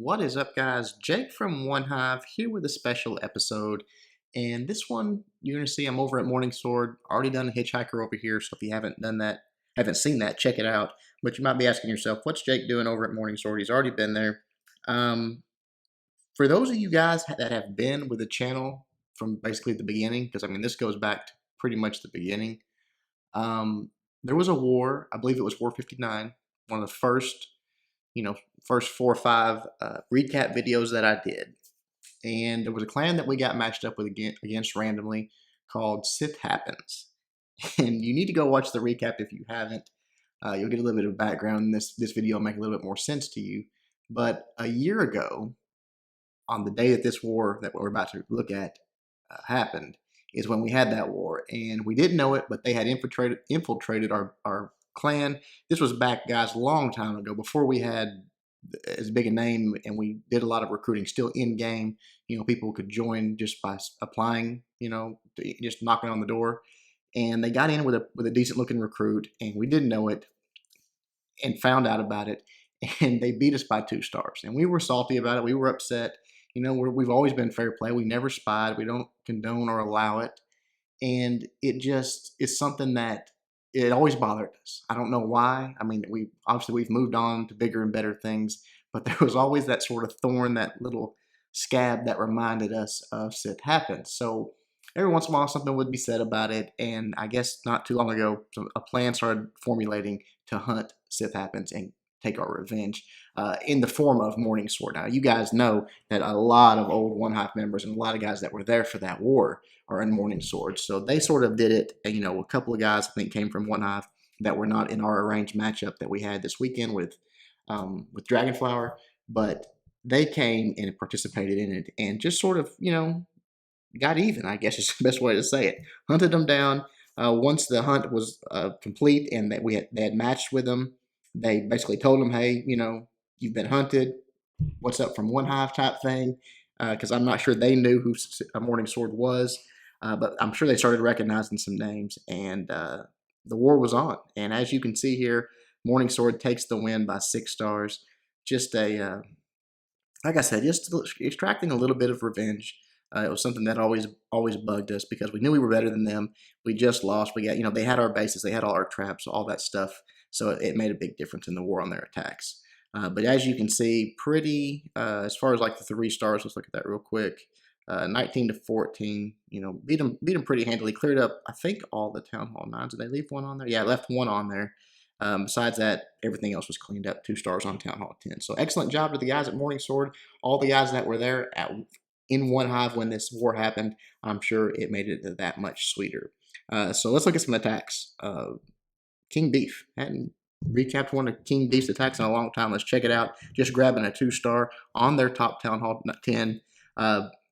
What is up, guys? Jake from One Hive here with a special episode. And this one, you're going to see I'm over at Morning Sword. Already done a Hitchhiker over here, so if you haven't done that, haven't seen that, check it out. But you might be asking yourself, what's Jake doing over at Morning Sword? He's already been there. Um, for those of you guys that have been with the channel from basically the beginning, because I mean, this goes back to pretty much the beginning. There was a war, I believe it was War 59, one of the first first 4 or 5 recap videos that I did. And there was a clan that we got matched up with against randomly called Sith Happens. And you need to go watch the recap if you haven't. You'll get a little bit of background. This video will make a little bit more sense to you. But a year ago, on the day that this war that we're about to look at happened, is when we had that war. And we didn't know it, but they had infiltrated our clan. This was back, guys, a long time ago, before we had as big a name, and we did a lot of recruiting still in game. People could join just by applying, just knocking on the door. And they got in with a decent looking recruit, and we didn't know it and found out about it. And they beat us by 2 stars. And we were salty about it. We were upset. We've always been fair play. We never spied. We don't condone or allow it. And it just is something that it always bothered us. I don't know why. I mean, we've moved on to bigger and better things, but there was always that sort of thorn, that little scab that reminded us of Sith Happens. So every once in a while, something would be said about it, and I guess not too long ago, a plan started formulating to hunt Sith Happens and take our revenge in the form of Morning Sword. Now, you guys know that a lot of old One Hive members and a lot of guys that were there for that war are in Morning Sword. So they sort of did it. And, a couple of guys, I think, came from One Hive that were not in our arranged matchup that we had this weekend with Dragonflower. But they came and participated in it and just sort of, got even, I guess is the best way to say it. Hunted them down. Once the hunt was complete and that they had matched with them, they basically told them, hey, you've been hunted. What's up from One Hive type thing? Because I'm not sure they knew who a Morning Sword was, but I'm sure they started recognizing some names, and the war was on. And as you can see here, Morning Sword takes the win by 6 stars. Just like I said, just extracting a little bit of revenge. It was something that always bugged us because we knew we were better than them. We just lost. We got, they had our bases, they had all our traps, all that stuff. So it made a big difference in the war on their attacks. But as you can see, pretty, as far as like the 3 stars, let's look at that real quick. 19 to 14, beat them pretty handily. Cleared up, I think, all the Town Hall 9s. Did they leave 1 on there? Yeah, left 1 on there. Besides that, everything else was cleaned up. 2 stars on Town Hall 10. So excellent job to the guys at Morning Sword. All the guys that were there in One Hive when this war happened, I'm sure it made it that much sweeter. So let's look at some attacks. King Beef. Hadn't recapped one of King Beef's attacks in a long time. Let's check it out. Just grabbing a 2-star on their top Town Hall 10.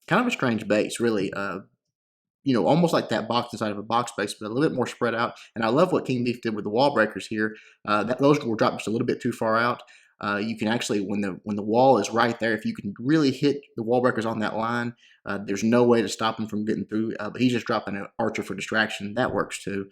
Kind of a strange base, really. Almost like that box inside of a box base, but a little bit more spread out. And I love what King Beef did with the wall breakers here. Those were dropped just a little bit too far out. You can actually, when the wall is right there, if you can really hit the wall breakers on that line, there's no way to stop him from getting through. But he's just dropping an archer for distraction. That works too.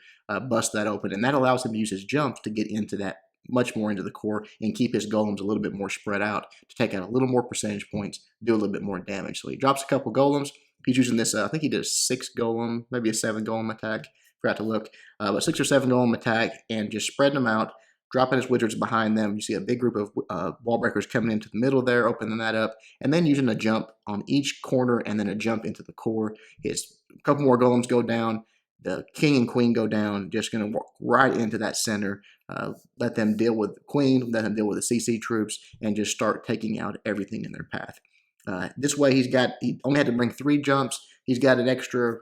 Bust that open, and that allows him to use his jumps to get into that much more into the core and keep his golems a little bit more spread out to take out a little more percentage points, do a little bit more damage. So he drops a couple golems. He's using this, I think he did a 6 golem, maybe a 7 golem attack. Forgot to look. But 6 or 7 golem attack and just spreading them out, dropping his wizards behind them. You see a big group of wall breakers coming into the middle there, opening that up, and then using a jump on each corner and then a jump into the core. His a couple more golems go down. The king and queen go down, just going to walk right into that center, let them deal with the queen, let them deal with the CC troops, and just start taking out everything in their path. This way, he only had to bring 3 jumps. He's got an extra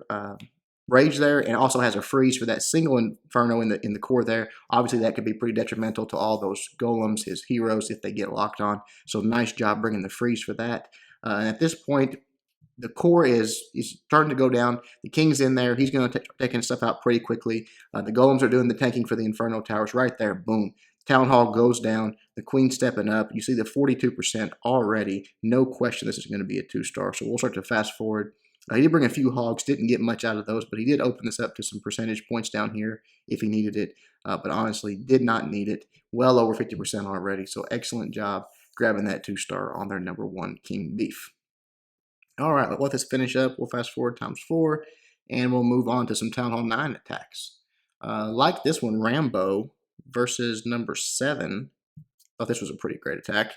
rage there, and also has a freeze for that single inferno in the core there. Obviously, that could be pretty detrimental to all those golems, his heroes, if they get locked on. So nice job bringing the freeze for that. And at this point, the core is starting to go down. The king's in there. He's going to taking stuff out pretty quickly. The golems are doing the tanking for the inferno towers right there. Boom. Town Hall goes down. The queen stepping up. You see the 42% already. No question this is going to be a 2-star. So we'll start to fast forward. He did bring a few hogs. Didn't get much out of those, but he did open this up to some percentage points down here if he needed it. But honestly, did not need it. Well over 50% already. So excellent job. grabbing that 2-star on their #1 King Beef. All right, let this finish up. We'll fast forward ×4, and we'll move on to some Town Hall 9 attacks. Like this one, Rambo versus #7. Thought this was a pretty great attack.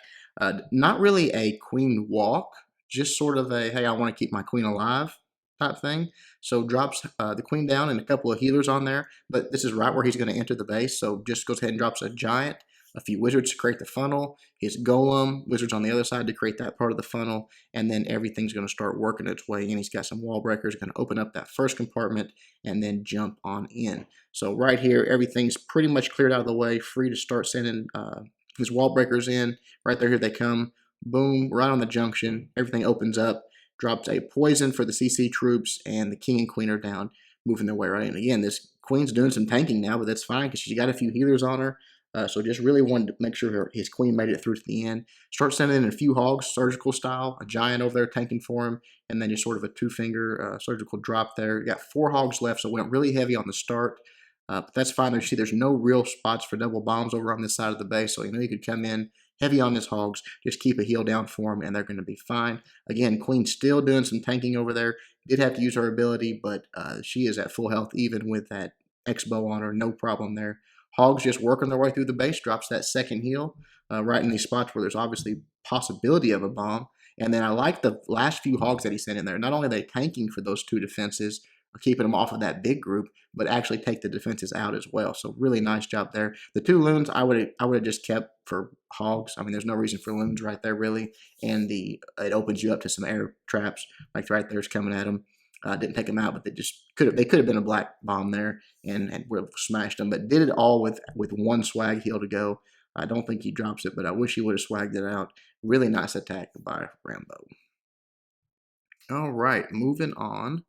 Not really a queen walk, just sort of a, hey, I want to keep my queen alive type thing. So drops the queen down and a couple of healers on there, but this is right where he's going to enter the base. So just goes ahead and drops a giant, a few wizards to create the funnel, his golem, wizards on the other side to create that part of the funnel, and then everything's going to start working its way in. He's got some wall breakers, going to open up that first compartment and then jump on in. So right here, everything's pretty much cleared out of the way, free to start sending his wall breakers in. Right there, here they come. Boom, right on the junction. Everything opens up. Drops a poison for the CC troops, and the king and queen are down, moving their way right in. Again, this queen's doing some tanking now, but that's fine because she's got a few healers on her. So just really wanted to make sure his queen made it through to the end. Start sending in a few hogs, surgical style, a giant over there tanking for him, and then just sort of a 2-finger surgical drop there. You got 4 hogs left, so went really heavy on the start. But that's fine. You see there's no real spots for double bombs over on this side of the base, so you know you could come in heavy on his hogs, just keep a heal down for them, and they're going to be fine. Again, Queen still doing some tanking over there. Did have to use her ability, but she is at full health even with that X-bow on her. No problem there. Hogs just working their way through the base, drops that second heal right in these spots where there's obviously possibility of a bomb. And then I like the last few hogs that he sent in there. Not only are they tanking for those 2 defenses, keeping them off of that big group, but actually take the defenses out as well. So really nice job there. The 2 loons I would have just kept for hogs. I mean, there's no reason for loons right there really, and it opens you up to some air traps like right there's coming at them. Didn't take them out, but they could have been a black bomb there and would have smashed them. But did it all with 1 swag heal to go. I don't think he drops it, but I wish he would have swagged it out. Really nice attack by Rambo. All right, moving on.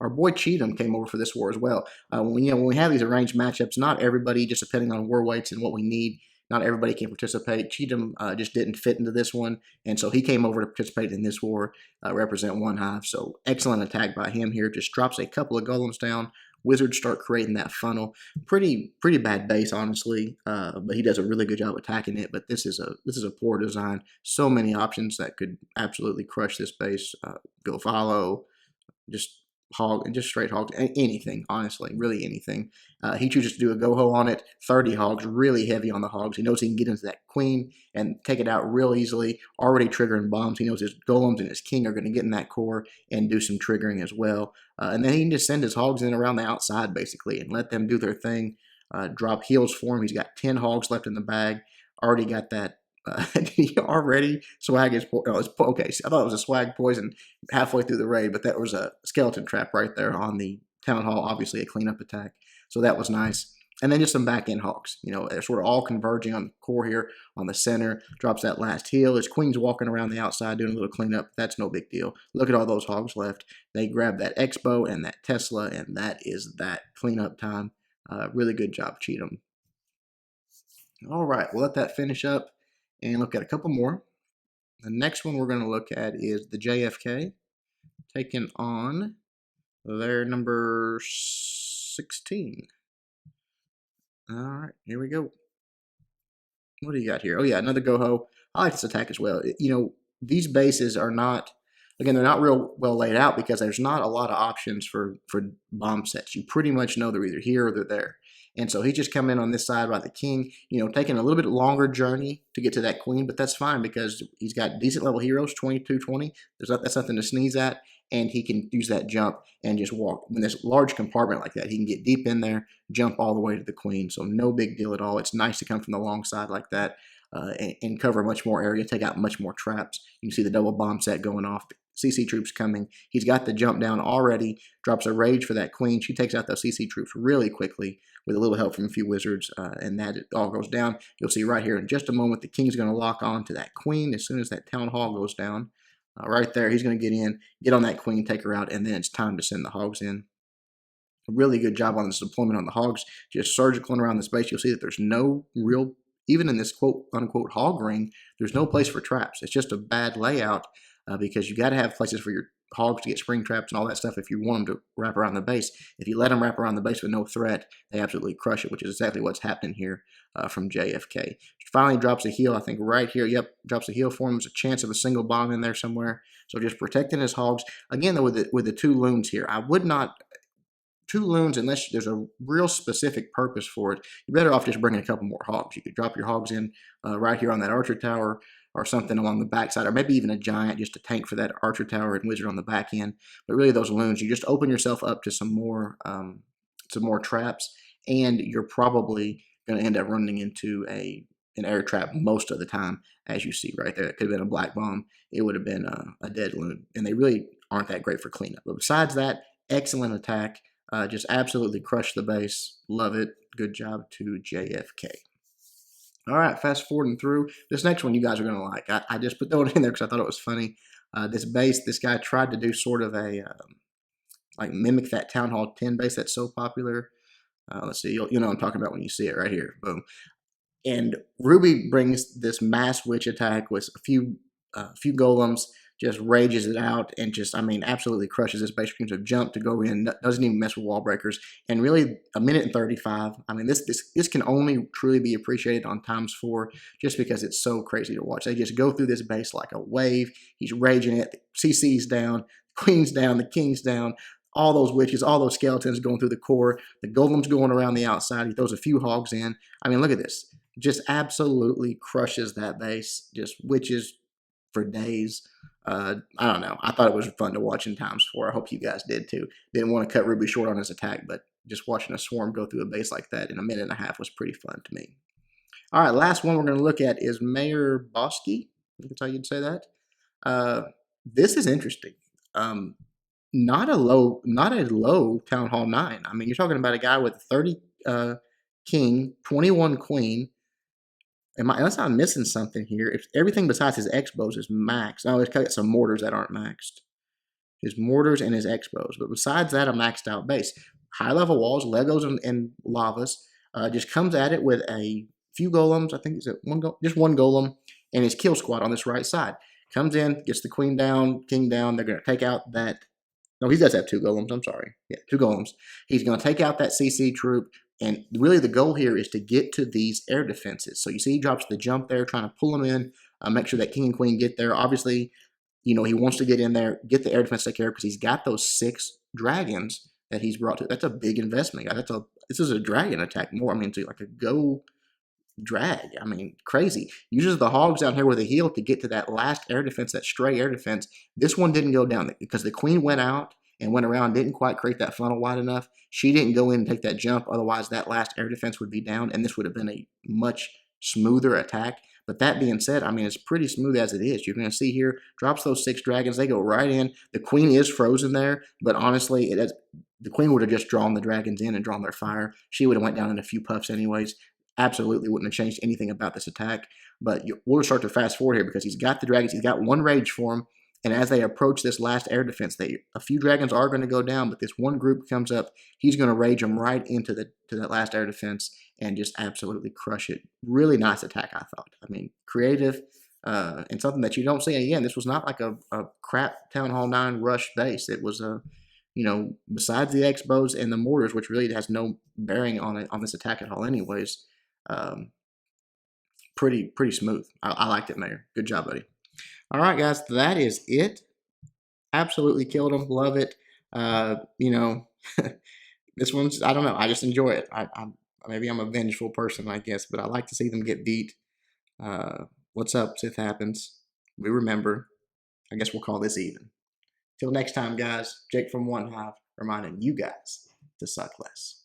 Our boy Cheatham came over for this war as well. When we have these arranged matchups, not everybody, just depending on war weights and what we need, not everybody can participate. Cheatham just didn't fit into this one, and so he came over to participate in this war, represent 1 hive. So excellent attack by him here. Just drops a couple of golems down. Wizards start creating that funnel. Pretty bad base, honestly, but he does a really good job attacking it. But this is a poor design. So many options that could absolutely crush this base. Go follow, just hog and just straight hogs, anything, honestly, really anything. He chooses to do a go-ho on it, 30 hogs, really heavy on the hogs. He knows he can get into that queen and take it out real easily, already triggering bombs. He knows his golems and his king are going to get in that core and do some triggering as well. And then he can just send his hogs in around the outside, basically, and let them do their thing. Drop heals for him. He's got 10 hogs left in the bag. Already got that. He already swag is okay. I thought it was a swag poison halfway through the raid, but that was a skeleton trap right there on the town hall. Obviously, a cleanup attack, so that was nice. And then just some back end hogs. You know, they're sort of all converging on the core here on the center. Drops that last heal. His queen's walking around the outside doing a little cleanup. That's no big deal. Look at all those hogs left. They grab that X-bow and that Tesla, and that is that cleanup time. Really good job, Cheatham. All right, we'll let that finish up and look at a couple more. The next one we're going to look at is the JFK, taking on their number 16. All right, here we go. What do you got here? Oh, yeah, another go-ho. I like this attack as well. You know, these bases are not, again, they're not real well laid out because there's not a lot of options for bomb sets. You pretty much know they're either here or they're there. And so he's just coming in on this side by the king, you know, taking a little bit longer journey to get to that queen, but that's fine because he's got decent level heroes, 22, 20. That's nothing to sneeze at, and he can use that jump and just walk. When there's a large compartment like that, he can get deep in there, jump all the way to the queen, so no big deal at all. It's nice to come from the long side like that and cover much more area, take out much more traps. You can see the double bomb set going off. CC troops coming. He's got the jump down already, drops a rage for that queen. She takes out those CC troops really quickly with a little help from a few wizards, and that it all goes down. You'll see right here in just a moment, the king's going to lock on to that queen as soon as that town hall goes down. Right there, he's going to get in, get on that queen, take her out, and then it's time to send the hogs in. A really good job on this deployment on the hogs, just surgical around the space. You'll see that there's no real, even in this quote-unquote hog ring, there's no place for traps. It's just a bad layout. Because you got to have places for your hogs to get spring traps and all that stuff if you want them to wrap around the base. If you let them wrap around the base with no threat, they absolutely crush it, which is exactly what's happening here from JFK. Finally drops a heal, I think right here. Yep, drops a heal for him. There's a chance of a single bomb in there somewhere. So just protecting his hogs. Again, though, with the 2 loons here, I would not 2 loons, unless there's a real specific purpose for it, you're better off just bringing a couple more hogs. You could drop your hogs in right here on that archer tower or something along the backside, or maybe even a giant just a tank for that archer tower and wizard on the back end. But really those loons, you just open yourself up to some more traps, and you're probably going to end up running into an air trap most of the time, as you see right there. It could have been a black bomb. It would have been a dead loon, and they really aren't that great for cleanup. But besides that, excellent attack. Just absolutely crushed the base. Love it. Good job to JFK. All right, fast forwarding through. This next one you guys are going to like. I just put that one in there because I thought it was funny. This base, this guy tried to do sort of a, like mimic that Town Hall 10 base that's so popular. Let's see, you'll know what I'm talking about when you see it right here. Boom. And Ruby brings this mass witch attack with a few golems, just rages it out, and just, I mean, absolutely crushes this base. Brings a jump to go in, doesn't even mess with wall breakers, and really a minute and 35. I mean, this can only truly be appreciated on ×4 just because it's so crazy to watch. They just go through this base like a wave. He's raging it. The CC's down, the queen's down, the king's down. All those witches, all those skeletons going through the core. The golem's going around the outside. He throws a few hogs in. I mean, look at this. Just absolutely crushes that base. Just witches for days. I don't know. I thought it was fun to watch in ×4. I hope you guys did too. Didn't want to cut Ruby short on his attack, but just watching a swarm go through a base like that in a minute and a half was pretty fun to me. All right, last one we're going to look at is Mayor Bosky. I think that's how you'd say that. This is interesting. Not a low Town Hall 9. I mean, you're talking about a guy with 30 king, 21 queen. Unless I'm missing something here, if everything besides his X-bows is maxed. Oh, it's got some mortars that aren't maxed. His mortars and his X-bows. But besides that, a maxed out base. High level walls, Legos and lavas. Just comes at it with a few golems. I think it's just one golem and his kill squad on this right side. Comes in, gets the queen down, king down. They're going to take out that. No, he does have 2 golems. I'm sorry. Yeah, 2 golems. He's going to take out that CC troop. And really the goal here is to get to these air defenses. So you see he drops the jump there, trying to pull them in, make sure that king and queen get there. Obviously, you know, he wants to get in there, get the air defense taken care of because he's got those 6 dragons that he's brought to. That's a big investment. This is a dragon attack more. I mean, to like a go drag. I mean, crazy. Uses the hogs down here with a heal to get to that last air defense, that stray air defense. This one didn't go down because the queen went out and went around, didn't quite create that funnel wide enough. She didn't go in and take that jump. Otherwise, that last air defense would be down, and this would have been a much smoother attack. But that being said, I mean, it's pretty smooth as it is. You're going to see here, drops those 6 dragons. They go right in. The queen is frozen there, but honestly, the queen would have just drawn the dragons in and drawn their fire. She would have went down in a few puffs anyways. Absolutely wouldn't have changed anything about this attack. But we'll start to fast forward here because he's got the dragons. He's got 1 rage for him. And as they approach this last air defense, a few dragons are going to go down, but this one group comes up. He's going to rage them right into that last air defense and just absolutely crush it. Really nice attack, I thought. I mean, creative and something that you don't see. Again, this was not like a crap Town Hall 9 rush base. It was you know, besides the X-bows and the mortars, which really has no bearing on this attack at all anyways, pretty smooth. I liked it, Mayor. Good job, buddy. All right, guys, that is it. Absolutely killed him. Love it. You know, this one's, I don't know. I just enjoy it. Maybe I'm a vengeful person, I guess, but I like to see them get beat. What's up, Sith Happens? We remember. I guess we'll call this even. Till next time, guys, Jake from One Hive reminding you guys to suck less.